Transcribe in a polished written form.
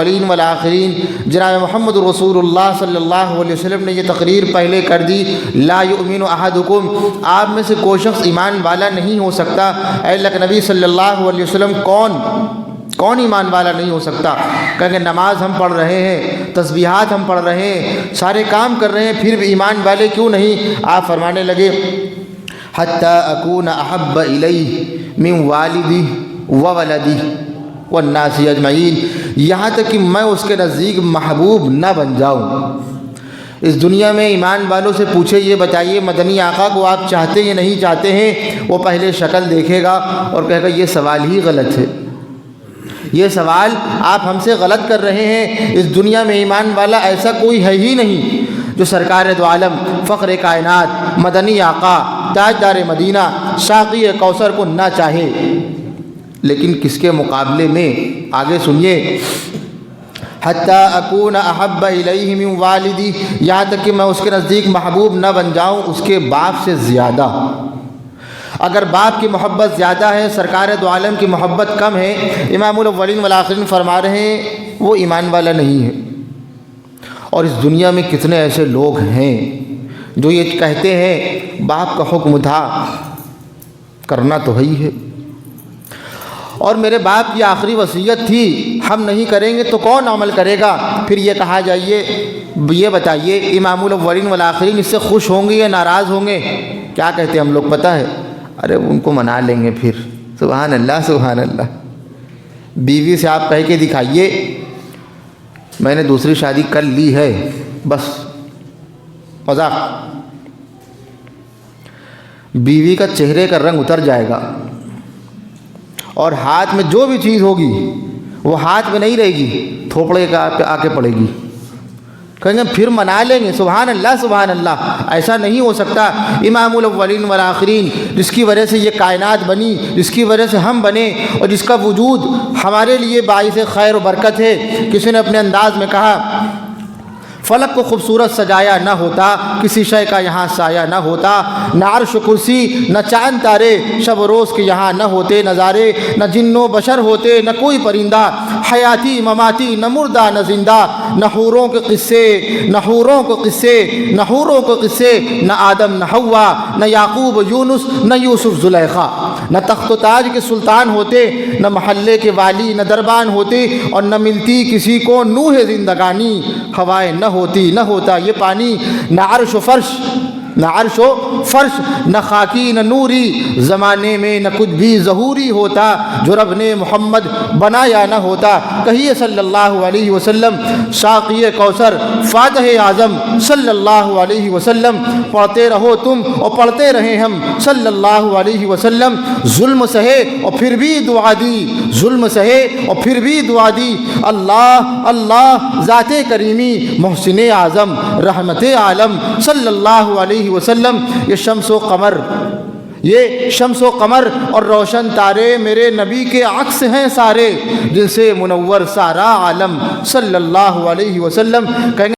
الاولین والآخرین جناب محمد رسول اللہ صلی اللہ علیہ وسلم نے یہ تقریر پہلے کر دی، لا یؤمن احدکم، آپ میں سے کوئی شخص ایمان والا نہیں ہو سکتا۔ اے اللہ کے نبی صلی اللہ علیہ وسلم کون ایمان والا نہیں ہو سکتا؟ کہیں کہ نماز ہم پڑھ رہے ہیں، تسبیحات ہم پڑھ رہے ہیں، سارے کام کر رہے ہیں، پھر بھی ایمان والے کیوں نہیں؟ آپ فرمانے لگے حتی اکون احب الیہ من والدی وولدی والناس اجمعین، یہاں تک کہ میں اس کے نزدیک محبوب نہ بن جاؤں۔ اس دنیا میں ایمان والوں سے پوچھے، یہ بتائیے مدنی آقا کو آپ چاہتے یا نہیں چاہتے ہیں؟ وہ پہلے شکل دیکھے گا اور کہے گا یہ سوال ہی غلط ہے، یہ سوال آپ ہم سے غلط کر رہے ہیں۔ اس دنیا میں ایمان والا ایسا کوئی ہے ہی نہیں جو سرکار دو عالم، فخر کائنات، مدنی آقا، تاجدار مدینہ، ساقی کوثر کو نہ چاہے۔ لیکن کس کے مقابلے میں؟ آگے سنیے، حتی اکون احب الیہ من والدی، یہاں تک کہ میں اس کے نزدیک محبوب نہ بن جاؤں اس کے باپ سے زیادہ۔ اگر باپ کی محبت زیادہ ہے، سرکار دو عالم کی محبت کم ہے، امام الاولین والآخرین فرما رہے ہیں وہ ایمان والا نہیں ہے۔ اور اس دنیا میں کتنے ایسے لوگ ہیں جو یہ کہتے ہیں باپ کا حکم تھا، کرنا تو ہے ہی ہے، اور میرے باپ کی آخری وصیت تھی، ہم نہیں کریں گے تو کون عمل کرے گا؟ پھر یہ کہا جائیے، یہ بتائیے امام الاولین والآخرین اس سے خوش ہوں گے یا ناراض ہوں گے؟ کیا کہتے ہیں ہم لوگ پتہ ہے؟ ارے ان کو منا لیں گے پھر۔ سبحان اللہ سبحان اللہ۔ بیوی سے آپ کہہ کے دکھائیے میں نے دوسری شادی کر لی ہے، بس مذاق، بیوی کا چہرے کا رنگ اتر جائے گا اور ہاتھ میں جو بھی چیز ہوگی وہ ہاتھ میں نہیں رہے گی، تھوپڑے کا آ کے پڑے گی، کہیں گے پھر منا لیں گے۔ سبحان اللہ سبحان اللہ، ایسا نہیں ہو سکتا۔ امام الاولین والآخرین جس کی وجہ سے یہ کائنات بنی، جس کی وجہ سے ہم بنے، اور جس کا وجود ہمارے لیے باعث خیر و برکت ہے۔ کسی نے اپنے انداز میں کہا فلک کو خوبصورت سجایا نہ ہوتا، کسی شے کا یہاں سایہ نہ ہوتا، نہ عرش و کرسی نہ چاند تارے، شب و روز کے یہاں نہ ہوتے نظارے، نہ جن و بشر ہوتے نہ کوئی پرندہ، حیاتی مماتی نہ مردہ نہ زندہ، نہ حوروں کے قصے نہ حوروں کو قصے نہ حوروں کو قصے، نہ آدم نہ حوا، نہ یعقوب یونس نہ یوسف زلیخا، نہ تخت و تاج کے سلطان ہوتے، نہ محلے کے والی نہ دربان ہوتے، اور نہ ملتی کسی کو نوح زندگانی، ہوائیں نہ ہوتی نہ ہوتا یہ پانی، نہ عرش و فرش نہ عرش و فرش، نہ خاکی نہ نوری، زمانے میں نہ کچھ بھی ظہوری ہوتا جو رب نے محمد بنایا نہ ہوتا۔ کہیے صلی اللہ علیہ وسلم، ساقی کوثر، فاتح اعظم صلی اللہ علیہ وسلم، پڑھتے رہو تم اور پڑھتے رہیں ہم صلی اللہ علیہ وسلم، ظلم سہے اور پھر بھی دعا دی، ظلم سہے اور پھر بھی دعا دی، اللہ اللہ ذات کریمی محسن اعظم رحمت عالم صلی اللہ علیہ وسلم۔ یہ شمس و قمر، یہ شمس و قمر اور روشن تارے میرے نبی کے عکس ہیں سارے، جن سے منور سارا عالم صلی اللہ علیہ وسلم۔ کہیں